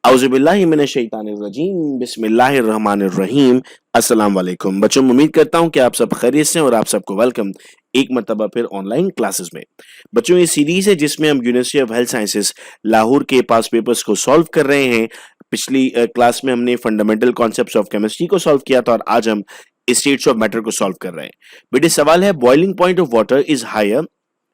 औज़ुबिल्लाहिमिनश्शैतानिर्रजीम बिस्मिल्लाहिर्रहमानिर्रहीम। अस्सलाम वालेकुम बच्चों, उम्मीद करता हूँ कि आप सब खैरियत से हैं और आप सबको वेलकम एक मर्तबा फिर ऑनलाइन क्लासेस में। बच्चों, ये सीरीज है जिसमें हम university of health sciences Lahore के पास पेपर्स को सॉल्व कर रहे हैं। पिछली क्लास में हमने फंडामेंटल कॉन्सेप्ट्स ऑफ केमिस्ट्री को सॉल्व किया था और आज हम स्टेट्स ऑफ मैटर को सॉल्व कर रहे हैं। बेटे, सवाल है boiling point of water is higher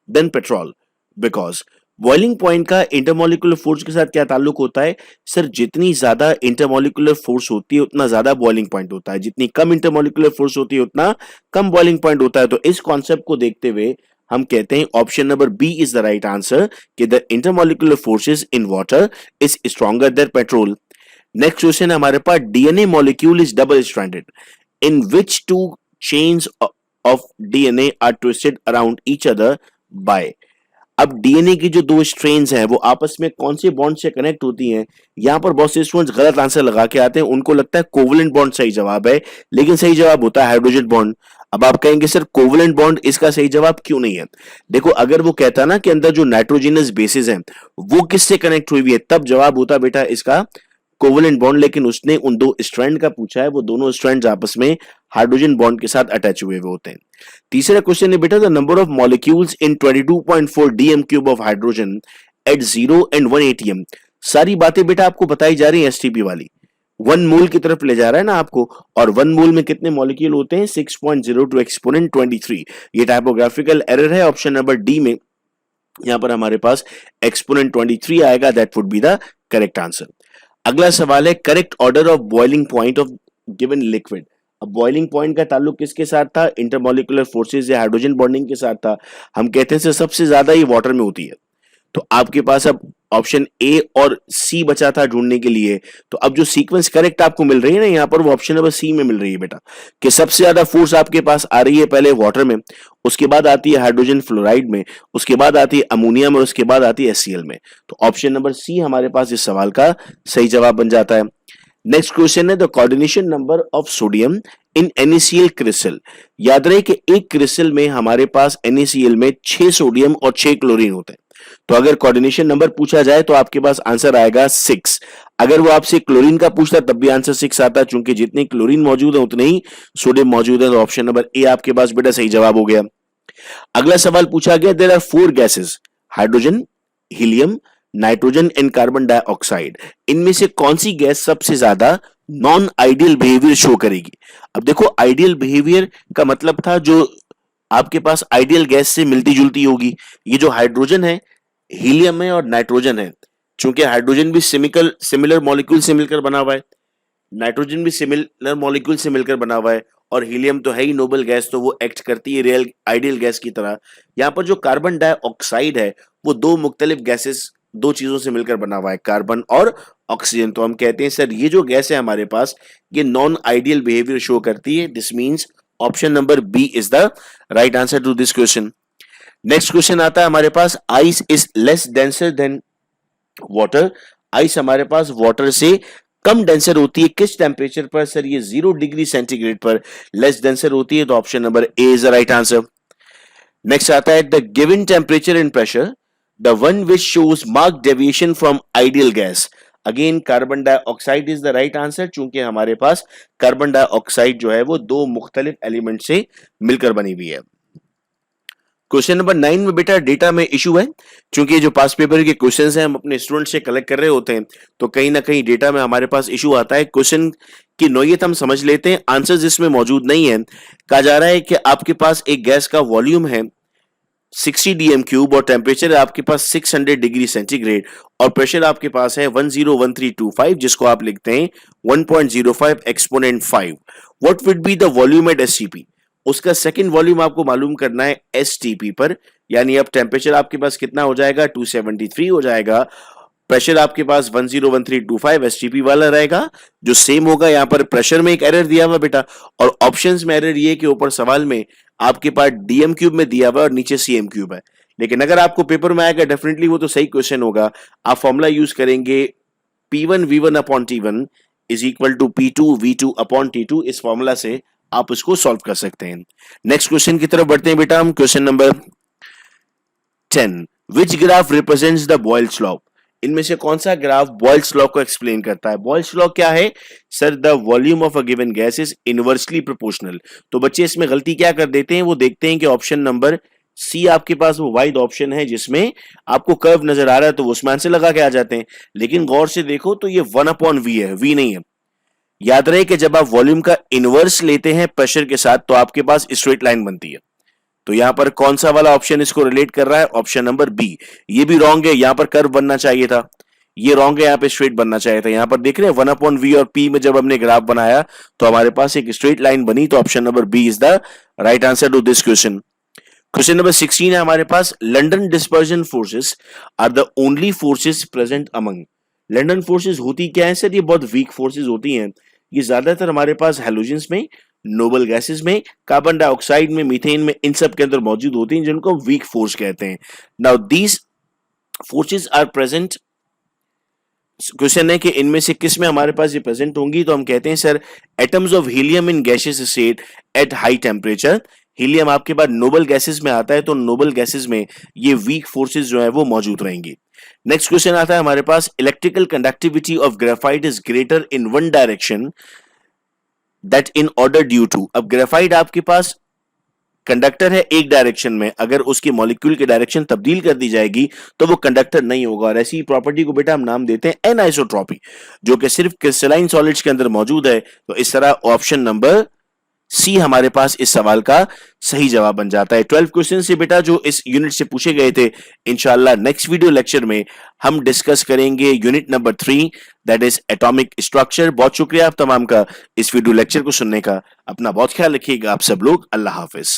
than petrol because boiling point का इंटरमोलिकुलर फोर्स के साथ क्या ताल्लुक होता है? सर, जितनी ज्यादा इंटरमोलिकुलर फोर्स होती है उतना ज्यादा बॉइलिंग पॉइंट होता है, जितनी कम इंटरमोलिकुलर फोर्स होती है उतना कम बॉइलिंग पॉइंट होता है। तो इस कॉन्सेप्ट को देखते हुए हम कहते हैं option number B is the right answer कि the intermolecular forces in water is stronger than petrol. Next question है हमारे पास, DNA molecule is double stranded in which two chains of DNA are twisted around each other by. अब DNA की जो दो strains हैं वो आपस में कौन से बॉन्ड से कनेक्ट होती हैं? यहां पर बहुत से स्टूडेंट्स गलत आंसर लगा के आते हैं, उनको लगता है कोवलेंट बॉन्ड सही जवाब है, लेकिन सही जवाब होता है हाइड्रोजन बॉन्ड। अब आप कहेंगे सर कोवलेंट बॉन्ड इसका सही जवाब क्यों नहीं है? देखो, अगर वो कहता ना कि अंदर जो नाइट्रोजनस बेसिस हैं वो किससे कनेक्ट हुई हुई है, तब जवाब होता बेटा इसका कोवलेंट बॉन्ड, लेकिन उसने उन दो स्ट्रैंड का पूछा है, वो दोनों स्ट्रैंड्स आपस में हाइड्रोजन बॉन्ड के साथ अटैच हुए होते हैं। तीसरा क्वेश्चन है बेटा, the number of molecules in 22.4 DM cube of hydrogen at 0 and 1 ATM. सारी बातें बेटा आपको बताई जा रही है एसटीपी वाली, 1 मोल की तरफ ले जा रहा है ना आपको, और 1 मोल में कितने मॉलिक्यूल होते हैं? 6.02 एक्सपोनेंट 23। ये टाइपोग्राफिकल एरर है ऑप्शन नंबर डी में, यहां पर हमारे पास एक्सपोनेंट 23 आएगा, that would be the correct answer. अगला सवाल है, correct order of boiling point of given liquid. अब बॉइलिंग पॉइंट का ताल्लुक किसके साथ था? इंटरमोलिकुलर फोर्सेस या हाइड्रोजन बॉन्डिंग के साथ था। हम कहते हैं सर सबसे ज्यादा ये वाटर में होती है, तो आपके पास अब ऑप्शन ए और सी बचा था ढूंढने के लिए। तो अब जो सीक्वेंस करेक्ट आपको मिल रही है ना यहाँ पर, वो ऑप्शन नंबर सी में मिल रही है बेटा, कि सबसे ज्यादा फोर्स आपके पास आ रही है पहले वाटर में, उसके बाद आती है हाइड्रोजन फ्लोराइड में, उसके बाद आती है अमोनिया में, उसके बाद आती है एचसीएल में। तो ऑप्शन नंबर सी हमारे पास इस सवाल का सही जवाब बन जाता है। नेक्स्ट क्वेश्चन है, the coordination number of sodium in NaCl crystal. याद रहे कि एक क्रिस्टल में हमारे पास NaCl में 6 सोडियम और 6 क्लोरीन होते हैं। तो अगर कोऑर्डिनेशन नंबर पूछा जाए तो आपके पास आंसर आएगा 6। अगर वो आपसे क्लोरीन का पूछता तब भी आंसर 6 आता, चूंकि जितने क्लोरीन मौजूद है उतने ही सोडियम मौजूद है। तो ऑप्शन नंबर ए आपके पास बेटा सही जवाब हो गया। अगला सवाल पूछा गया, there are 4 gases, hydrogen, helium, nitrogen and carbon dioxide. इनमें से कौन सी गैस सबसे ज्यादा नॉन आइडियल बिहेवियर शो करेगी? अब देखो, आइडियल बिहेवियर का मतलब था जो आपके पास आइडियल गैस से मिलती जुलती होगी। ये जो हाइड्रोजन है, हीलियम है और नाइट्रोजन है, चूंकि हाइड्रोजन भी सिमिलर मॉलिक्यूल से मिलकर बना हुआ है, नाइट्रोजन भी सिमिलर मॉलिक्यूल से मिलकर बना हुआ है, और हीलियम तो है ही नोबल गैस, तो वो एक्ट करती है रियल आइडियल गैस की तरह। यहाँ पर जो कार्बन डाइऑक्साइड है वो दो मुख्तलिफ गैसेस, दो चीजों से मिलकर बना हुआ है, कार्बन और ऑक्सीजन। तो हम कहते हैं सर ये जो गैस है हमारे पास, ये नॉन आइडियल बिहेवियर शो करती है। This means option number B is the right answer to this question. Next question आता है हमारे पास, ice is less denser than water. Ice हमारे पास वाटर से कम डेंसर होती है किस टेम्परेचर पर? सर ये 0 डिग्री सेंटीग्रेड पर लेस डेंसर होती है, तो option number A is the right answer. Next आता है, the given temperature and pressure the one which shows mark deviation from ideal gas. Again carbon dioxide is the right answer, चूंकि हमारे पास carbon dioxide जो है वो दो मुख्तलिफ element से मिलकर बनी हुई है। क्वेश्चन नंबर 9 में बेटा डेटा में इशू है, क्योंकि जो पास पेपर के क्वेश्चंस हैं हम अपने स्टूडेंट से कलेक्ट कर रहे होते हैं, तो कहीं ना कहीं डेटा में हमारे पास इशू आता है। क्वेश्चन की नोयत हम समझ लेते हैं, आंसर इसमें मौजूद नहीं है। कहा जा रहा है कि आपके पास एक गैस का वॉल्यूम है 60 डीएम क्यूब, और टेम्परेचर है आपके पास 600 डिग्री सेंटीग्रेड, और प्रेशर आपके पास है 101325, जिसको आप लिखते हैं 1.05 exponent 5। What would be the volume at STP? उसका सेकंड वॉल्यूम आपको मालूम करना है एसटीपी पर, यानी अब टेम्परेचर आपके पास कितना हो जाएगा? 273 हो जाएगा। प्रेशर आपके पास 101325 एसटीपी वाला रहेगा, जो सेम होगा। यहाँ पर प्रेशर में एक एरर दिया हुआ बेटा, और ऑप्शंस में एरर ये कि ऊपर सवाल में आपके पास डीएम क्यूब में दिया हुआ और नीचे सीएम क्यूब है, लेकिन अगर आपको पेपर में आएगा डेफिनेटली वो तो सही क्वेश्चन होगा। आप फॉर्मूला यूज करेंगे P1 V1 upon T1 is equal to P2 V2 upon T2। इस फॉर्मूला से आप इसको सॉल्व कर सकते हैं। नेक्स्ट क्वेश्चन की तरफ बढ़ते हैं बेटा हम। Question number 10, which graph represents the Boyle slope? इनमें से कौन सा ग्राफ बॉयल्स लॉ को एक्सप्लेन करता है? बॉयल्स लॉ क्या है sir? The volume of a given gas is inversely proportional. तो बच्चे इसमें गलती क्या कर देते हैं, वो देखते हैं कि ऑप्शन नंबर सी आपके पास वो वाइड ऑप्शन है जिसमें आपको कर्व नजर आ रहा है, तो उसमें आंसर लगा के आ जाते हैं। लेकिन गौर से देखो तो ये 1/v है, v नहीं है। याद रहे कि जब आप वॉल्यूम का इनवर्स लेते हैं प्रेशर के साथ तो आपके पास स्ट्रेट लाइन बनती है। तो यहां पर कौन सा वाला ऑप्शन इसको रिलेट कर रहा है? Option number B. ये भी रॉन्ग है, यहां पर कर्व बनना चाहिए था, ये रॉन्ग है, यहां पे स्ट्रेट बनना चाहिए था। यहां पर देख रहे हैं 1/v और p में जब हमने ग्राफ बनाया तो हमारे पास एक स्ट्रेट लाइन बनी, तो option number B is the right answer to this question. Question number 16 है हमारे पास, London dispersion forces are the only forces present among. London forces होती क्या है सर? ये बहुत वीक फोर्सेस होती हैं। ये ज्यादातर हमारे पास हैलोजेंस में, नोबल गैसेस में, कार्बन डाइऑक्साइड में, मीथेन में, इन सब के अंदर मौजूद होती हैं, जिनको वीक फोर्स कहते हैं। Now these forces are present, question है कि इनमें से किस में हमारे पास ये प्रेजेंट होंगी? तो हम कहते हैं sir atoms of helium in gases state at high temperature. Helium आपके पास नोबल गैसेस में आता है, तो नोबल गैसेस में ये वीक फोर्सेस जो है वो मौजूद रहेंगी। नेक्स्ट क्वेश्चन आता है हमारे पास, electrical conductivity of graphite is greater in one direction that in order due to. अब ग्रेफाइट आपके पास कंडक्टर है एक डायरेक्शन में, अगर उसकी मॉलिक्यूल की डायरेक्शन तब्दील कर दी जाएगी तो वो कंडक्टर नहीं होगा। और ऐसी प्रॉपर्टी को बेटा हम नाम देते हैं एनआइसोट्रॉपी, जो कि सिर्फ क्रिस्टलाइन सॉलिड्स के अंदर मौजूद है। तो इस तरह ऑप्शन नंबर सी हमारे पास इस सवाल का सही जवाब बन जाता है। 12 क्वेश्चन से बेटा जो इस यूनिट से पूछे गए थे, इंशाल्लाह नेक्स्ट वीडियो लेक्चर में हम डिस्कस करेंगे unit number 3, that is atomic structure. बहुत शुक्रिया आप तमाम का इस वीडियो लेक्चर को सुनने का। अपना बहुत ख्याल रखिएगा आप सब लोग। अल्लाह हाफिज।